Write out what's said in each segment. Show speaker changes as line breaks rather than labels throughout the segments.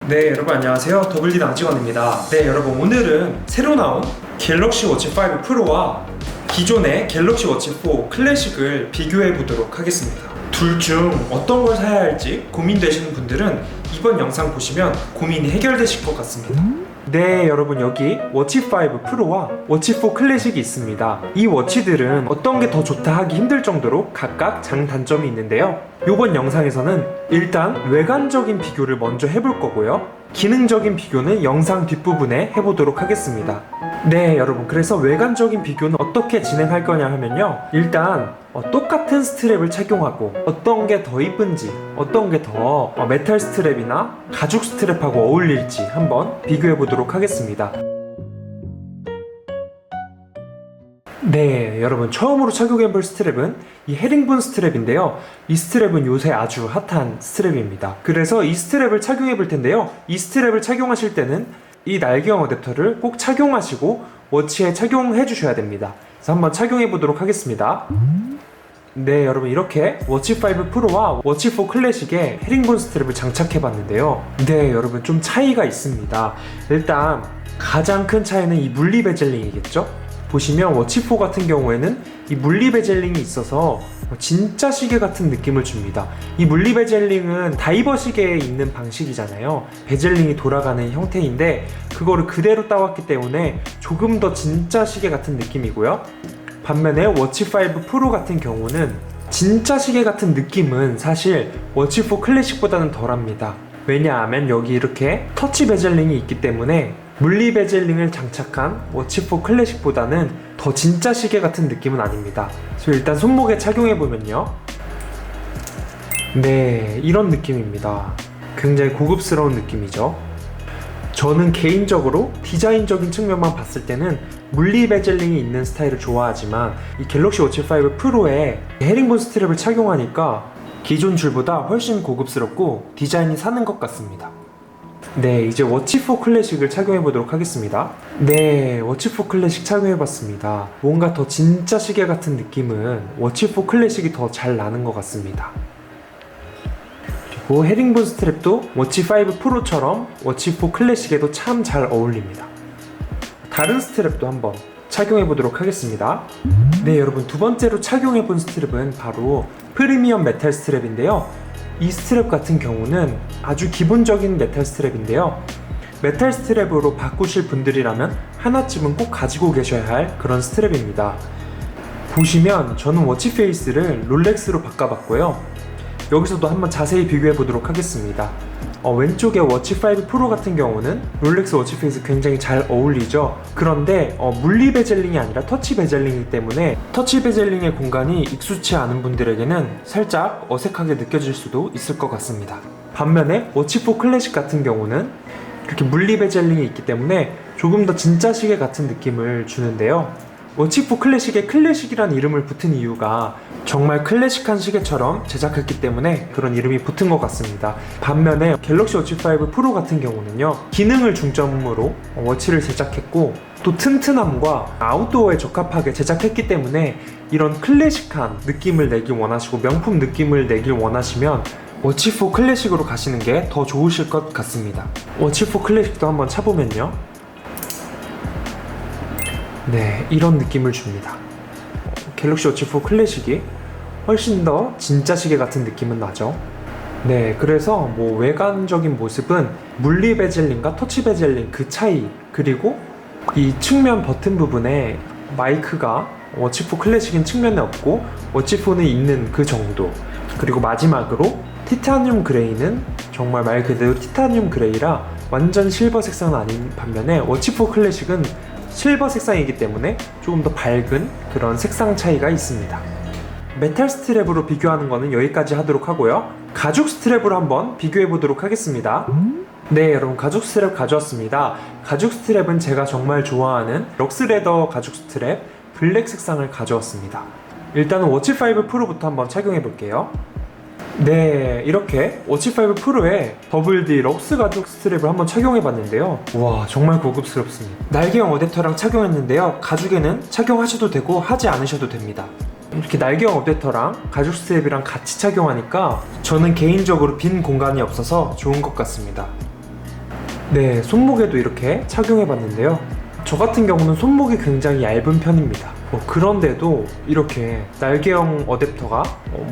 네, 여러분 안녕하세요. 더블리 나지원입니다. 네, 여러분 오늘은 새로 나온 갤럭시 워치 5 프로와 기존의 갤럭시 워치 4 클래식을 비교해 보도록 하겠습니다. 둘 중 어떤 걸 사야 할지 고민되시는 분들은 이번 영상 보시면 고민이 해결되실 것 같습니다. 네, 여러분 여기 워치 5 프로와 워치 4 클래식이 있습니다. 이 워치들은 어떤 게 더 좋다 하기 힘들 정도로 각각 장단점이 있는데요. 이번 영상에서는 일단 외관적인 비교를 먼저 해볼 거고요. 기능적인 비교는 영상 뒷부분에 해보도록 하겠습니다. 네, 여러분 그래서 외관적인 비교는 어떻게 진행할 거냐 하면요. 일단 똑같은 스트랩을 착용하고 어떤 게 더 이쁜지, 어떤 게 더 메탈 스트랩이나 가죽 스트랩하고 어울릴지 한번 비교해 보도록 하겠습니다. 네, 여러분 처음으로 착용해볼 스트랩은 이 헤링본 스트랩인데요. 이 스트랩은 요새 아주 핫한 스트랩입니다. 그래서 이 스트랩을 착용해볼 텐데요. 이 스트랩을 착용하실 때는 이 날개형 어댑터를 꼭 착용하시고 워치에 착용해 주셔야 됩니다. 그래서 한번 착용해 보도록 하겠습니다. 네, 여러분 이렇게 워치 5 프로와 워치 4 클래식에 헤링본 스트랩을 장착해 봤는데요. 네, 여러분 좀 차이가 있습니다. 일단 가장 큰 차이는 이 물리 베젤링이겠죠? 보시면 워치 4 같은 경우에는 이 물리 베젤링이 있어서 진짜 시계 같은 느낌을 줍니다. 이 물리 베젤링은 다이버 시계에 있는 방식이잖아요. 베젤링이 돌아가는 형태인데 그거를 그대로 따왔기 때문에 조금 더 진짜 시계 같은 느낌이고요. 반면에 워치 5 프로 같은 경우는 진짜 시계 같은 느낌은 사실 워치 4 클래식보다는 덜합니다. 왜냐하면 여기 이렇게 터치 베젤링이 있기 때문에 물리 베젤링을 장착한 워치 4 클래식보다는 더 진짜 시계 같은 느낌은 아닙니다. 그래서 일단 손목에 착용해보면요. 네, 이런 느낌입니다. 굉장히 고급스러운 느낌이죠. 저는 개인적으로 디자인적인 측면만 봤을 때는 물리 베젤링이 있는 스타일을 좋아하지만 이 갤럭시 워치 5 프로에 헤링본 스트랩을 착용하니까 기존 줄보다 훨씬 고급스럽고 디자인이 사는 것 같습니다. 네, 이제 워치 4 클래식을 착용해 보도록 하겠습니다. 네, 워치 4 클래식 착용해 봤습니다. 뭔가 더 진짜 시계 같은 느낌은 워치 4 클래식이 더 잘 나는 것 같습니다. 그리고 헤링본 스트랩도 워치 5 프로처럼 워치 4 클래식에도 참 잘 어울립니다. 다른 스트랩도 한번 착용해 보도록 하겠습니다. 네, 여러분 두 번째로 착용해 본 스트랩은 바로 프리미엄 메탈 스트랩인데요. 이 스트랩 같은 경우는 아주 기본적인 메탈 스트랩인데요. 메탈 스트랩으로 바꾸실 분들이라면 하나쯤은 꼭 가지고 계셔야 할 그런 스트랩입니다. 보시면 저는 워치 페이스를 롤렉스로 바꿔봤고요. 여기서도 한번 자세히 비교해 보도록 하겠습니다. 왼쪽에 워치 5 프로 같은 경우는 롤렉스 워치 페이스 굉장히 잘 어울리죠. 그런데 물리 베젤링이 아니라 터치 베젤링이기 때문에 터치 베젤링의 공간이 익숙치 않은 분들에게는 살짝 어색하게 느껴질 수도 있을 것 같습니다. 반면에 워치 4 클래식 같은 경우는 이렇게 물리 베젤링이 있기 때문에 조금 더 진짜 시계 같은 느낌을 주는데요. 워치 4 클래식에 클래식이란 이름을 붙은 이유가 정말 클래식한 시계처럼 제작했기 때문에 그런 이름이 붙은 것 같습니다. 반면에 갤럭시 워치 5 프로 같은 경우는요, 기능을 중점으로 워치를 제작했고 또 튼튼함과 아웃도어에 적합하게 제작했기 때문에 이런 클래식한 느낌을 내길 원하시고 명품 느낌을 내길 원하시면 워치 4 클래식으로 가시는 게 더 좋으실 것 같습니다. 워치 4 클래식도 한번 차보면요. 네, 이런 느낌을 줍니다. 갤럭시 워치 4 클래식이 훨씬 더 진짜 시계 같은 느낌은 나죠. 네, 그래서 외관적인 모습은 물리 베젤링과 터치 베젤링 그 차이, 그리고 이 측면 버튼 부분에 마이크가 워치 4 클래식인 측면에 없고 워치 4는 있는 그 정도. 그리고 마지막으로 티타늄 그레이는 정말 말 그대로 티타늄 그레이라 완전 실버 색상은 아닌 반면에 워치 4 클래식은 실버 색상이기 때문에 조금 더 밝은 그런 색상 차이가 있습니다. 메탈 스트랩으로 비교하는 거는 여기까지 하도록 하고요. 가죽 스트랩으로 한번 비교해 보도록 하겠습니다. 네, 여러분 가죽 스트랩 가져왔습니다. 가죽 스트랩은 제가 정말 좋아하는 럭스레더 가죽 스트랩 블랙 색상을 가져왔습니다. 일단은 워치 5 프로부터 한번 착용해 볼게요. 네, 이렇게 워치 5 프로에 더블D 럭스 가죽 스트랩을 한번 착용해 봤는데요. 와, 정말 고급스럽습니다. 날개형 어댑터랑 착용했는데요. 가죽에는 착용하셔도 되고 하지 않으셔도 됩니다. 이렇게 날개형 어댑터랑 가죽 스트랩이랑 같이 착용하니까 저는 개인적으로 빈 공간이 없어서 좋은 것 같습니다. 네, 손목에도 이렇게 착용해 봤는데요. 저 같은 경우는 손목이 굉장히 얇은 편입니다. 그런데도 이렇게 날개형 어댑터가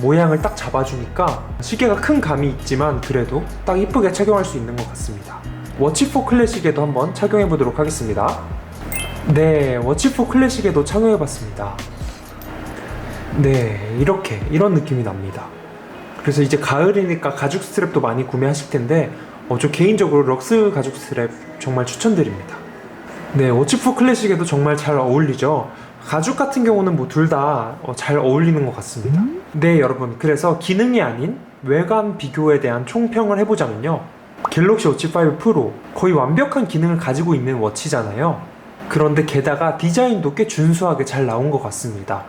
모양을 딱 잡아주니까 시계가 큰 감이 있지만 그래도 딱 이쁘게 착용할 수 있는 것 같습니다. 워치4 클래식에도 한번 착용해 보도록 하겠습니다. 네, 워치4 클래식에도 착용해 봤습니다. 네, 이런 느낌이 납니다. 그래서 이제 가을이니까 가죽 스트랩도 많이 구매하실 텐데 저 개인적으로 럭스 가죽 스트랩 정말 추천드립니다. 네, 워치4 클래식에도 정말 잘 어울리죠. 가죽 같은 경우는 뭐 둘 다 잘 어울리는 것 같습니다. 네, 여러분, 그래서 기능이 아닌 외관 비교에 대한 총평을 해보자면요, 갤럭시 워치5 프로 거의 완벽한 기능을 가지고 있는 워치잖아요. 그런데 게다가 디자인도 꽤 준수하게 잘 나온 것 같습니다.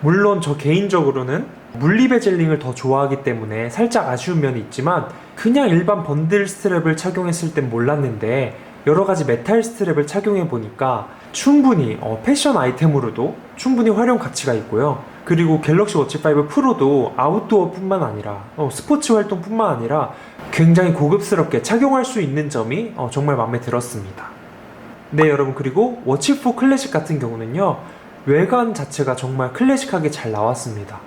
물론 저 개인적으로는 물리 베젤링을 더 좋아하기 때문에 살짝 아쉬운 면이 있지만 그냥 일반 번들 스트랩을 착용했을 땐 몰랐는데 여러가지 메탈 스트랩을 착용해 보니까 충분히 패션 아이템으로도 충분히 활용 가치가 있고요. 그리고 갤럭시 워치5 프로도 아웃도어 뿐만 아니라 스포츠 활동 뿐만 아니라 굉장히 고급스럽게 착용할 수 있는 점이 정말 마음에 들었습니다. 네, 여러분, 그리고 워치4 클래식 같은 경우는요, 외관 자체가 정말 클래식하게 잘 나왔습니다.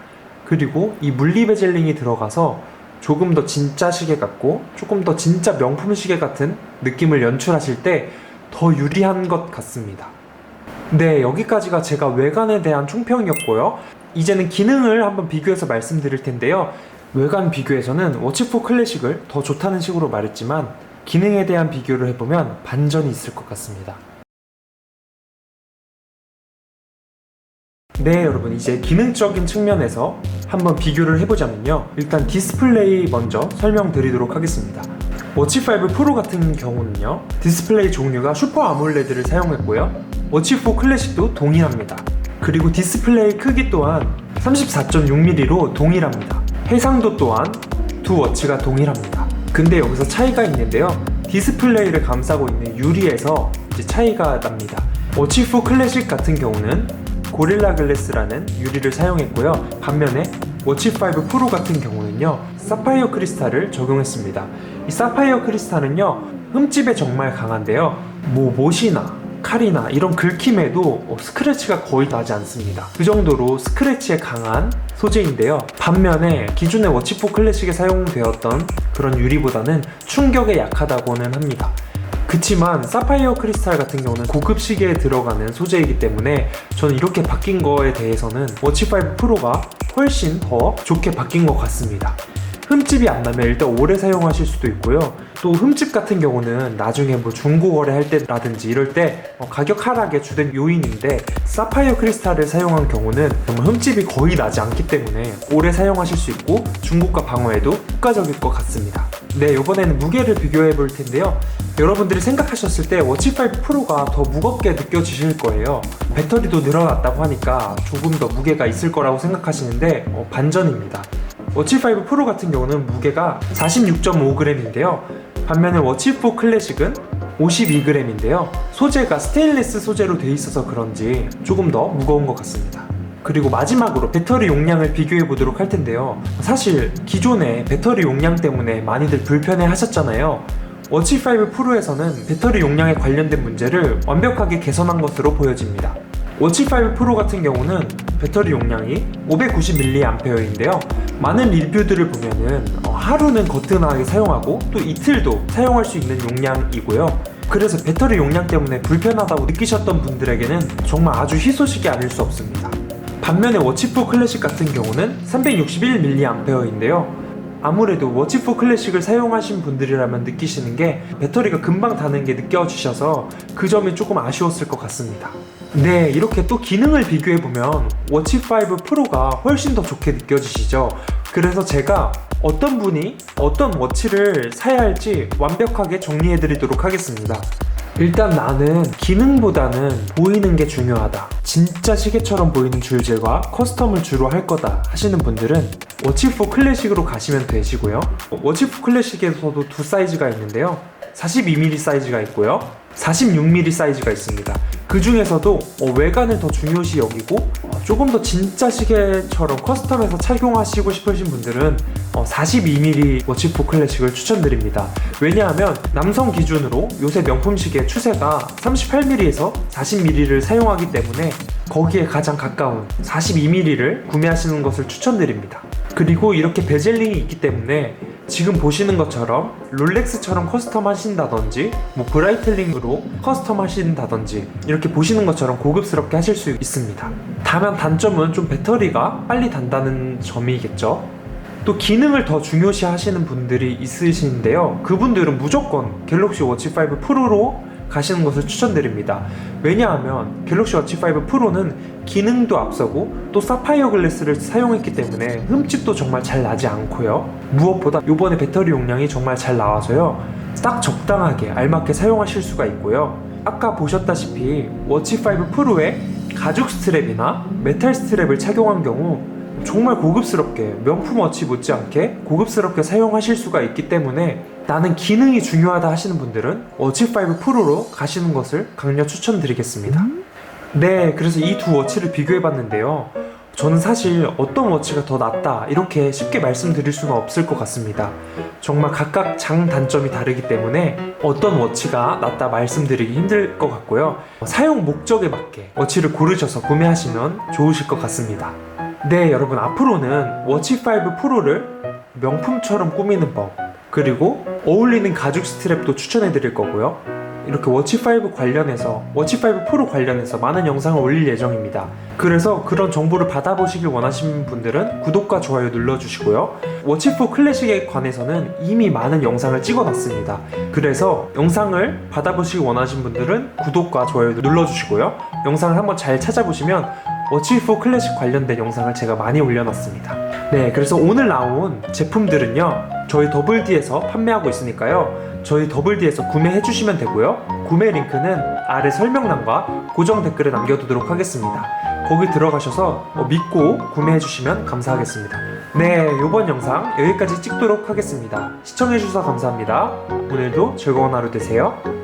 그리고 이 물리 베젤링이 들어가서 조금 더 진짜 시계 같고 조금 더 진짜 명품 시계 같은 느낌을 연출하실 때 더 유리한 것 같습니다. 네, 여기까지가 제가 외관에 대한 총평이었고요. 이제는 기능을 한번 비교해서 말씀드릴 텐데요. 외관 비교에서는 워치4 클래식을 더 좋다는 식으로 말했지만 기능에 대한 비교를 해보면 반전이 있을 것 같습니다. 네, 여러분, 이제 기능적인 측면에서 한번 비교를 해보자면요, 일단 디스플레이 먼저 설명드리도록 하겠습니다. 워치5 프로 같은 경우는요, 디스플레이 종류가 슈퍼 아몰레드를 사용했고요, 워치4 클래식도 동일합니다. 그리고 디스플레이 크기 또한 34.6mm로 동일합니다. 해상도 또한 두 워치가 동일합니다. 근데 여기서 차이가 있는데요, 디스플레이를 감싸고 있는 유리에서 이제 차이가 납니다. 워치4 클래식 같은 경우는 고릴라 글래스라는 유리를 사용했고요. 반면에 워치5 프로 같은 경우는요, 사파이어 크리스탈을 적용했습니다. 이 사파이어 크리스탈은요, 흠집에 정말 강한데요, 못이나 칼이나 이런 긁힘에도 스크래치가 거의 나지 않습니다. 그 정도로 스크래치에 강한 소재인데요, 반면에 기존의 워치4 클래식에 사용되었던 그런 유리보다는 충격에 약하다고는 합니다. 그치만 사파이어 크리스탈 같은 경우는 고급 시계에 들어가는 소재이기 때문에 저는 이렇게 바뀐 거에 대해서는 워치5 프로가 훨씬 더 좋게 바뀐 것 같습니다. 흠집이 안 나면 일단 오래 사용하실 수도 있고요. 또 흠집 같은 경우는 나중에 뭐 중고 거래할 때라든지 이럴 때 가격 하락의 주된 요인인데, 사파이어 크리스탈을 사용한 경우는 정말 흠집이 거의 나지 않기 때문에 오래 사용하실 수 있고 중고가 방어에도 효과적일 것 같습니다. 네, 이번에는 무게를 비교해 볼 텐데요. 여러분들이 생각하셨을 때 워치5 프로가 더 무겁게 느껴지실 거예요. 배터리도 늘어났다고 하니까 조금 더 무게가 있을 거라고 생각하시는데 반전입니다. 워치5 프로 같은 경우는 무게가 46.5g인데요. 반면에 워치4 클래식은 52g인데요. 소재가 스테인리스 소재로 되어 있어서 그런지 조금 더 무거운 것 같습니다. 그리고 마지막으로 배터리 용량을 비교해 보도록 할 텐데요. 사실 기존의 배터리 용량 때문에 많이들 불편해 하셨잖아요. 워치5 프로에서는 배터리 용량에 관련된 문제를 완벽하게 개선한 것으로 보여집니다. 워치5 프로 같은 경우는 배터리 용량이 590mAh인데요. 많은 리뷰들을 보면은 하루는 거뜬하게 사용하고 또 이틀도 사용할 수 있는 용량이고요. 그래서 배터리 용량 때문에 불편하다고 느끼셨던 분들에게는 정말 아주 희소식이 아닐 수 없습니다. 반면에 워치4 클래식 같은 경우는 361mAh인데요. 아무래도 워치4 클래식을 사용하신 분들이라면 느끼시는 게 배터리가 금방 닳는 게 느껴지셔서 그 점이 조금 아쉬웠을 것 같습니다. 네, 이렇게 또 기능을 비교해보면 워치5 프로가 훨씬 더 좋게 느껴지시죠? 그래서 제가 어떤 분이 어떤 워치를 사야 할지 완벽하게 정리해드리도록 하겠습니다. 일단 나는 기능보다는 보이는 게 중요하다, 진짜 시계처럼 보이는 줄질과 커스텀을 주로 할 거다 하시는 분들은 워치4 클래식으로 가시면 되시고요. 워치4 클래식에서도 두 사이즈가 있는데요, 42mm 사이즈가 있고요, 46mm 사이즈가 있습니다. 그 중에서도 외관을 더 중요시 여기고 조금 더 진짜 시계처럼 커스텀해서 착용하시고 싶으신 분들은 42mm 워치4 클래식을 추천드립니다. 왜냐하면 남성 기준으로 요새 명품 시계 추세가 38mm에서 40mm를 사용하기 때문에 거기에 가장 가까운 42mm를 구매하시는 것을 추천드립니다. 그리고 이렇게 베젤링이 있기 때문에 지금 보시는 것처럼 롤렉스처럼 커스텀 하신다든지 브라이틀링으로 커스텀 하신다든지 이렇게 보시는 것처럼 고급스럽게 하실 수 있습니다. 다만 단점은 좀 배터리가 빨리 단다는 점이겠죠. 또 기능을 더 중요시 하시는 분들이 있으신데요, 그분들은 무조건 갤럭시 워치5 프로로 가시는 것을 추천드립니다. 왜냐하면 갤럭시 워치5 프로는 기능도 앞서고 또 사파이어 글래스를 사용했기 때문에 흠집도 정말 잘 나지 않고요, 무엇보다 이번에 배터리 용량이 정말 잘 나와서요 딱 적당하게 알맞게 사용하실 수가 있고요. 아까 보셨다시피 워치5 프로에 가죽 스트랩이나 메탈 스트랩을 착용한 경우 정말 고급스럽게, 명품 워치 못지않게 고급스럽게 사용하실 수가 있기 때문에 나는 기능이 중요하다 하시는 분들은 워치5 프로로 가시는 것을 강력 추천드리겠습니다. 네, 그래서 이 두 워치를 비교해봤는데요, 저는 사실 어떤 워치가 더 낫다 이렇게 쉽게 말씀드릴 수는 없을 것 같습니다. 정말 각각 장단점이 다르기 때문에 어떤 워치가 낫다 말씀드리기 힘들 것 같고요, 사용 목적에 맞게 워치를 고르셔서 구매하시면 좋으실 것 같습니다. 네, 여러분, 앞으로는 워치5 프로를 명품처럼 꾸미는 법, 그리고 어울리는 가죽 스트랩도 추천해 드릴 거고요, 이렇게 워치5 관련해서, 워치5 프로 관련해서 많은 영상을 올릴 예정입니다. 그래서 그런 정보를 받아보시길 원하시는 분들은 구독과 좋아요 눌러주시고요, 워치4 클래식에 관해서는 이미 많은 영상을 찍어놨습니다. 그래서 영상을 받아보시길 원하시는 분들은 구독과 좋아요 눌러주시고요, 영상을 한번 잘 찾아보시면 워치4 클래식 관련된 영상을 제가 많이 올려놨습니다. 네, 그래서 오늘 나온 제품들은요 저희 더블디에서 판매하고 있으니까요, 저희 더블디에서 구매해주시면 되고요, 구매 링크는 아래 설명란과 고정 댓글에 남겨두도록 하겠습니다. 거기 들어가셔서 믿고 구매해주시면 감사하겠습니다. 네, 이번 영상 여기까지 찍도록 하겠습니다. 시청해주셔서 감사합니다. 오늘도 즐거운 하루 되세요.